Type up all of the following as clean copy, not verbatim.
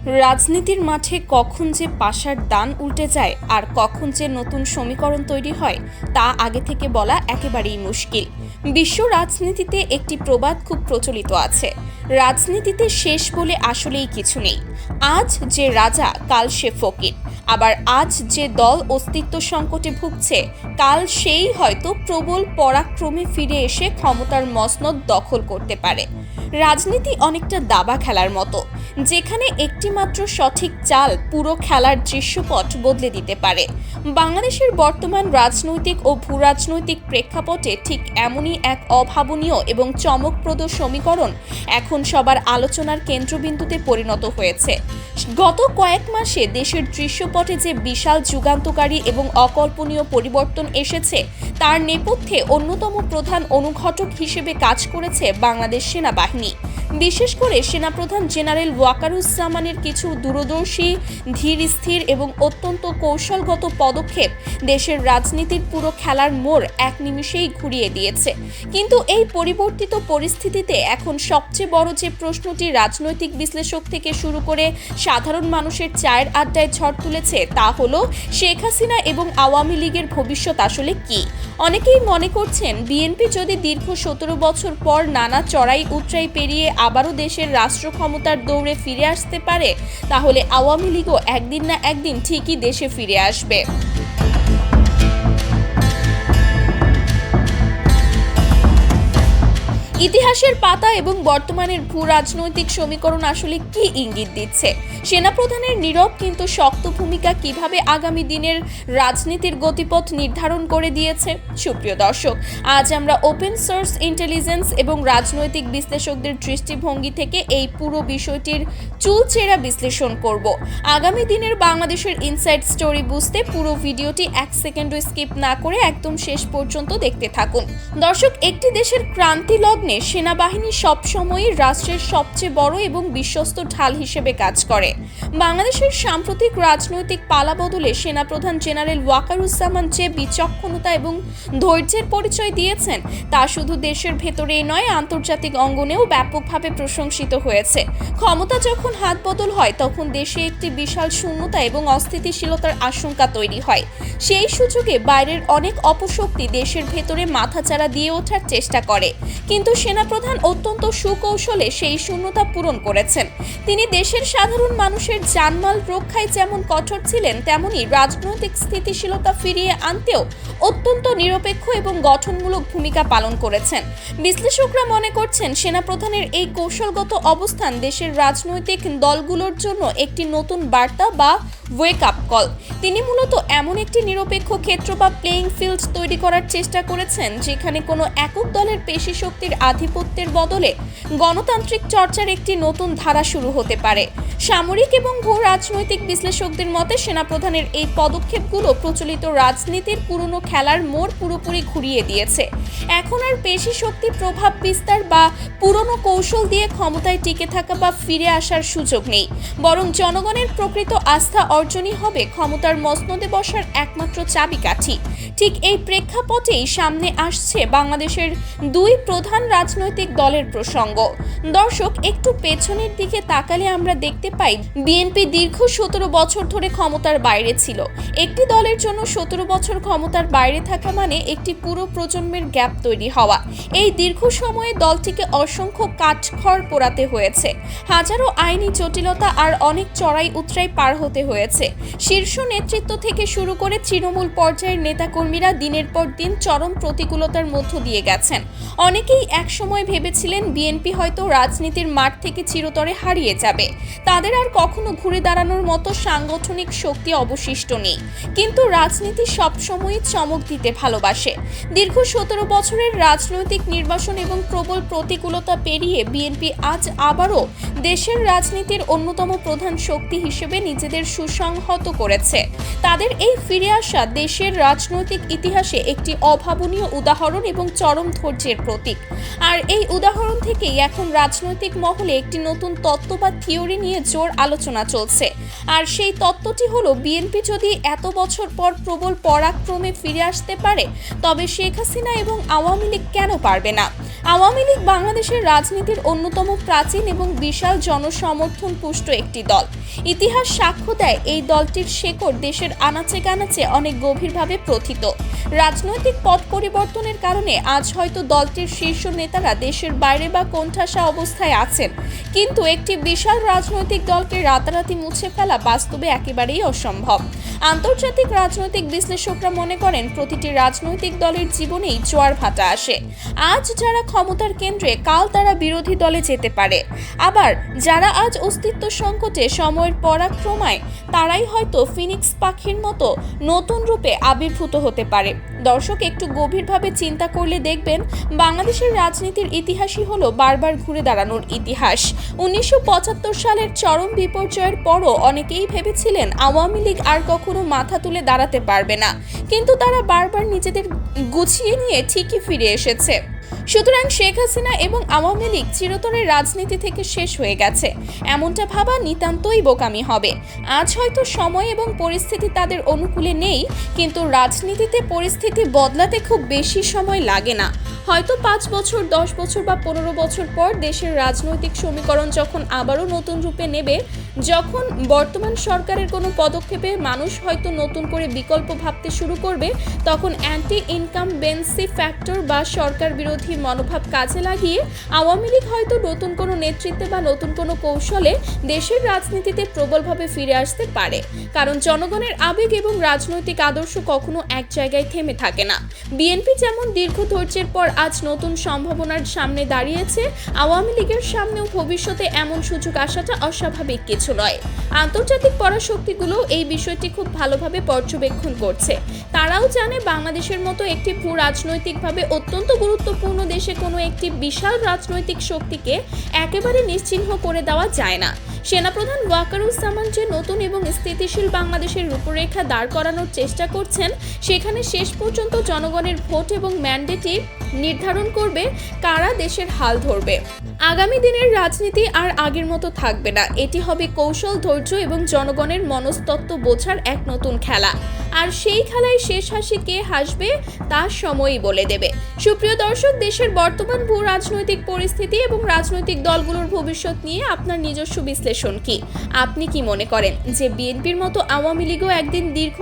রাজনীতির মাঠে কখন যে পাশার দান উল্টে যায় আর কখন যে নতুন সমীকরণ তৈরি হয় তা আগে থেকে বলা একেবারেই মুশকিল। বিশ্ব রাজনীতিতে একটি প্রবাদ খুব প্রচলিত আছে, রাজনীতিতে শেষ বলে আসলেই কিছু নেই। আজ যে রাজা কাল সে ফকির, আবার আজ যে দল অস্তিত্ব সংকটে ভুগছে কাল সেই হয়তো প্রবল পরাক্রমে ফিরে এসে ক্ষমতার মসনদ দখল করতে পারে। রাজনীতি অনেকটা দাবা খেলার মতো, যেখানে একটিমাত্র সঠিক চাল পুরো খেলার দৃশ্যপট বদলে দিতে পারে। বাংলাদেশের বর্তমান রাজনৈতিক ও ভূরাজনৈতিক প্রেক্ষাপটে ঠিক এমনই এক অভাবনীয় এবং চমকপ্রদ সমীকরণ এখন সবার আলোচনার কেন্দ্রবিন্দুতে পরিণত হয়েছে। গত কয়েক মাসে দেশের দৃশ্যপটে যে বিশাল যুগান্তকারী এবং অকল্পনীয় পরিবর্তন এসেছে তার নেপথ্যে অন্যতম প্রধান অনুঘটক হিসেবে কাজ করেছে বাংলাদেশ সেনাবাহিনী। বিশেষ করে সেনাপ্রধান জেনারেল ওয়াকারুজ্জামানের কিছু দূরদর্শী, ধীর স্থির এবং অত্যন্ত কৌশলগত পদক্ষেপ দেশের রাজনীতির পুরো খেলার মোড় এক নিমিষেই ঘুরিয়ে দিয়েছে। কিন্তু এই পরিবর্তিত পরিস্থিতিতে এখন সবচেয়ে বড় যে প্রশ্নটি রাজনৈতিক বিশ্লেষক থেকে শুরু করে সাধারণ মানুষের চায়ের আড্ডায় ঝড় তুলেছে তা হলো শেখ হাসিনা এবং আওয়ামী লীগের ভবিষ্যৎ আসলে কি। অনেকেই মনে করছেন বিএনপি যদি দীর্ঘ 17 বছর পর নানা চড়াই উতরাই পেরিয়ে আবারও দেশের রাষ্ট্র ক্ষমতার দৌড়ে ফিরে আসতে পারে, তাহলে আওয়ামী লীগও একদিন না একদিন ঠিকই দেশে ফিরে আসবে। ইতিহাসের পাতা এবং বর্তমানের ভূ রাজনৈতিক সমীকরণ আসলে কি ইঙ্গিত দিচ্ছে? সেনাপ্রধানের নীরব কিন্তু শক্ত ভূমিকা কিভাবে আগামী দিনের রাজনীতির গতিপথ নির্ধারণ করে দিয়েছে? সুপ্রিয় দর্শক, আজ আমরা ওপেন সোর্স ইন্টেলিজেন্স এবং রাজনৈতিক বিশ্লেষকদের দৃষ্টিভঙ্গি থেকে এই পুরো বিষয়টির চুলচেরা বিশ্লেষণ করব। আগামী দিনের বাংলাদেশের ইনসাইড স্টোরি বুঝতে পুরো ভিডিওটি 1 সেকেন্ডও স্কিপ না করে একদম শেষ পর্যন্ত দেখতে থাকুন। দর্শক, একটি দেশের ক্রান্তি লগ্নে সেনাবাহিনী সবসময়ই রাষ্ট্রের সবচেয়ে বড় এবং বিশ্বস্ত ঢাল হিসেবে কাজ করে। বাংলাদেশের সাম্প্রতিক রাজনৈতিক পালাবদলে সেনাপ্রধান জেনারেল ওয়াকারুজ্জামান যে বিচক্ষণতা এবং ধৈর্যের পরিচয় দিয়েছেন তা শুধু দেশের ভেতরেই নয়, আন্তর্জাতিক অঙ্গনেও ব্যাপকভাবে প্রশংসিত হয়েছে। ক্ষমতা যখন হাত বদল হয় তখন দেশে একটি বিশাল শূন্যতা এবং অস্থিতিশীলতার আশঙ্কা তৈরি হয়। সেই সুযোগে বাইরের অনেক অপশক্তি দেশের ভেতরে মাথাচাড়া দিয়ে ওঠার চেষ্টা করে, কিন্তু সেনাপ্রধান অত্যন্ত সুকৌশলে সেই শূন্যতা পূরণ করেছেন। তিনি দেশের সাধারণ মানুষের জানমাল রক্ষায় যেমন কঠোর ছিলেন, তেমনি রাজনৈতিক স্থিতিশীলতা ফিরিয়ে আনতেও অত্যন্ত নিরপেক্ষ এবং গঠনমূলক ভূমিকা পালন করেছেন। বিশ্লেষকরা মনে করছেন সেনাপ্রধানের এই কৌশলগত অবস্থান দেশের রাজনৈতিক দলগুলোর জন্য একটি নতুন বার্তা বা ওয়েক আপ কল। তিনি মূলত এমন একটি নিরপেক্ষ ক্ষেত্র বা প্লেইং ফিল্ড তৈরি করার চেষ্টা করেছেন যেখানে কোনো একক দলের পেশি শক্তির আধিপত্যের বদলে গণতান্ত্রিক চর্চার একটি নতুন ধারা শুরু হতে পারে। সামরিক এবং ভূ রাজনৈতিক বিশ্লেষকদের মতে সেনাপ্রধানের এই পদক্ষেপগুলো প্রচলিত রাজনীতির পুরনো খেলার মোড় পুরোপুরি ঘুরিয়ে দিয়েছে। এখন আর পেশি শক্তি প্রভাব বিস্তার বা পুরনো কৌশল দিয়ে ক্ষমতায় টিকে থাকা বা ফিরে আসার সুযোগ নেই, বরং জনগণের প্রকৃত আস্থা অর্জনই হবে ক্ষমতার মসনদে বসার একমাত্র চাবিকাঠি। ঠিক এই প্রেক্ষাপটেই সামনে আসছে বাংলাদেশের দুই প্রধান রাজনৈতিক দলের প্রসঙ্গ। দর্শক, একটু পেছনের দিকে তাকালে আমরা দেখতে পাই বিএনপি দীর্ঘ 17 বছর ধরে ক্ষমতার বাইরে ছিল। একটি দলের জন্য 17 বছর ক্ষমতার বাইরে থাকা মানে একটি পুরো প্রজন্মের গ্যাপ তৈরি হওয়া। এই দীর্ঘ সময়ে দলটিকে অসংখ্য কাঠখড় পোড়াতে হয়েছে, হাজারো আইনি জটিলতা আর অনেক চড়াই উতরাই পার হতে হয়েছে। শীর্ষ নেতৃত্ব থেকে শুরু করে তৃণমূল পর্যায়ের নেতাকর্মীরা দিনের পর দিন চরম প্রতিকূলতার মধ্য দিয়ে গেছেন। অনেকেই একসময় ভেবেছিলেন বিএনপি হয়তো রাজনীতির মাঠ থেকে চিরতরে হারিয়ে যাবে, তাদের আর কখনো ঘুরে দাঁড়ানোর মতো সাংগঠনিক শক্তি অবশিষ্ট নেই। কিন্তু রাজনীতি সবসময়ই চমক দিতে ভালোবাসে। দীর্ঘ 17 বছরের রাজনৈতিক নির্বাসন এবং প্রবল প্রতিকূলতা পেরিয়ে বিএনপি আজ আবারও দেশের রাজনীতির অন্যতম প্রধান শক্তি হিসেবে নিজেদের সুসংহত করেছে। তাদের এই ফিরে আসা দেশের রাজনৈতিক ইতিহাসে একটি অভাবনীয় উদাহরণ এবং চরম ধৈর্যের প্রতীক। আর এই উদাহরণ থেকেই এখন রাজনৈতিক মহলে একটি নতুন তত্ত্ব বা থিওরি নিয়ে জোর আলোচনা চলছে। আর সেই তত্ত্বটি হলো, বিএনপি যদি এত বছর পর প্রবল পরাক্রমে ফিরে আসতে পারে, তবে শেখ হাসিনা এবং আওয়ামী লীগ কেন পারবে না? আওয়ামী লীগ বাংলাদেশের রাজনীতির অন্যতম প্রাচীন এবং বিশাল জনসমর্থন পুষ্ট একটি দল। ইতিহাস সাক্ষ্য দেয় এই দলটির শেকড় দেশের আনাচে কানাচে অনেক গভীরভাবে প্রথিত। রাজনৈতিক পথ পরিবর্তনের কারণে আজ হয়তো দলটির শীর্ষ নেতারা দেশের বাইরে বা কোণঠাসা অবস্থায় আছেন, কিন্তু একটি বিশাল রাজনৈতিক দলকে রাতারাতি মুছে ফেলা বাস্তবে একেবারেই অসম্ভব। আন্তর্জাতিক রাজনৈতিক বিশ্লেষকরা মনে করেন, প্রতিটি রাজনৈতিক দলের জীবনেই জোয়ার ভাটা আসে। আজ যারা ক্ষমতার কেন্দ্রে, কাল তারা বিরোধী দলে যেতে পারে। আবার যারা আজ অস্তিত্ব সংকটে, সময়ের পরাক্রমায়, তারাই হয়তো ফিনিক্স পাখির মতো নতুন রূপে আবির্ভূত হতে পারে। দর্শক, একটু গভীরভাবে চিন্তা করলে দেখবেন, বাংলাদেশের রাজনীতির ইতিহাসই হলো বারবার ঘুরে দাঁড়ানোর ইতিহাস। 1975 সালের চরম বিপর্যয়ের পরও অনেকেই ভেবেছিলেন আওয়ামী লীগ আর কখনো মাথা তুলে দাঁড়াতে পারবে না, কিন্তু তারা বারবার নিজেদের গুছিয়ে নিয়ে ঠিকই ফিরে এসেছে। সুতরাং শেখ হাসিনা এবং আওয়ামী লীগ চিরতরে রাজনীতি থেকে শেষ হয়ে গেছে, এমনটা ভাবা নিতান্তই বোকামি হবে। আজ হয়তো সময় এবং পরিস্থিতি তাদের অনুকূলে নেই, কিন্তু রাজনীতিতে পরিস্থিতি বদলাতে খুব বেশি সময় লাগে না। হয়তো 5 বছর, 10 বছর বা 15 বছর পর দেশের রাজনৈতিক সমীকরণ যখন আবারও নতুন রূপে নেবে, যখন বর্তমান সরকারের কোনো পদক্ষেপে মানুষ হয়তো নতুন করে বিকল্প ভাবতে শুরু করবে, তখন অ্যান্টি ইনকামবেন্সি ফ্যাক্টর বা সরকার বিরোধী মনোভাব কাজে লাগিয়ে আওয়ামী লীগ হয়তো নতুন কোনো নেতৃত্বে বা নতুন কোনো কৌশলে দেশের রাজনীতিতে প্রবলভাবে ফিরে আসতে পারে। কারণ জনগণের আবেগ এবং রাজনৈতিক আদর্শ কখনো এক জায়গায় থেমে থাকে না। বিএনপি যেমন দীর্ঘ ধৈর্যের পর আজ নতুন সম্ভাবনার সামনে দাঁড়িয়েছে, আওয়ামী লীগের সামনেও ভবিষ্যতে এমন সুযোগ আসাটা অস্বাভাবিক কিছু নয়। আন্তর্জাতিক পরাশক্তিগুলো এই বিষয়টি খুব ভালোভাবে পর্যবেক্ষণ করছে। তারাও জানে, বাংলাদেশের মতো একটি ভূ রাজনৈতিকভাবে অত্যন্ত গুরুত্বপূর্ণ দেশে কোনো একটি বিশাল রাজনৈতিক শক্তিকে একেবারে নিশ্চিহ্ন করে দেওয়া যায় না। সেনাপ্রধান ওয়াকারুজ্জামান যে নতুন এবং স্থিতিশীল বাংলাদেশের রূপরেখা দাঁড় করানোর চেষ্টা করছেন, সেখানে শেষ পর্যন্ত জনগণের ভোট এবং ম্যান্ডেটই নির্ধারণ করবে কারা দেশের হাল ধরবে। আগামী দিনের রাজনীতি আর আগের মতো থাকবে না, এটি হবে কৌশল, ধৈর্য এবং জনগণের মনস্তত্ত্ব বোঝার এক নতুন খেলা। আর সেই খেলায় শেষ হাসি কে হাসবে তা সময়ই বলে দেবে। সুপ্রিয় দর্শক, দেশের বর্তমান ভূ রাজনৈতিক পরিস্থিতি এবং রাজনৈতিক দলগুলোর ভবিষ্যৎ নিয়ে আপনার নিজস্ব বিশ্লেষণ কি? আপনি কি মনে করেন যে বিএনপির মতো আওয়ামী লীগও একদিন দীর্ঘ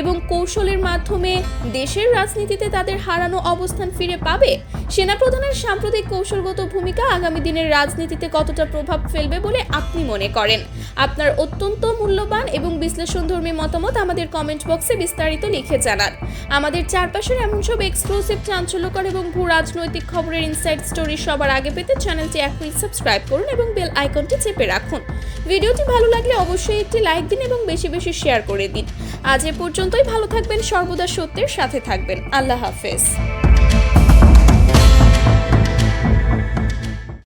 এবং কৌশলের মাধ্যমে দেশের রাজনীতিতে তাদের হারানো অবস্থান ফিরে পাবে? সেনাপ্রধানের সাম্প্রতিক কৌশলগত ভূমিকা আগামী দিনের রাজনীতিতে কতটা প্রভাব ফেলবে বলে আপনি মনে করেন? আপনার অত্যন্ত মূল্যবান এবং বিশ্লেষণধর্মী মতামত আমাদের কমেন্ট বক্সে বিস্তারিত লিখে জানান। আমাদের চারপাশের এমন সব এক্সক্লুসিভ, চাঞ্চল্যকর এবং ভূ রাজনৈতিক খবরের ইনসাইড স্টোরি সবার আগে পেতে চ্যানেলটি এখনই সাবস্ক্রাইব করুন এবং বেল আইকনটি চেপে রাখুন। ভিডিওটি ভালো লাগলে অবশ্যই একটি লাইক দিন এবং বেশি বেশি শেয়ার করে দিন। আজ এ পর্যন্তই। ভালো থাকবেন, সর্বদা সত্যের সাথে থাকবেন। আল্লাহ হাফেজ।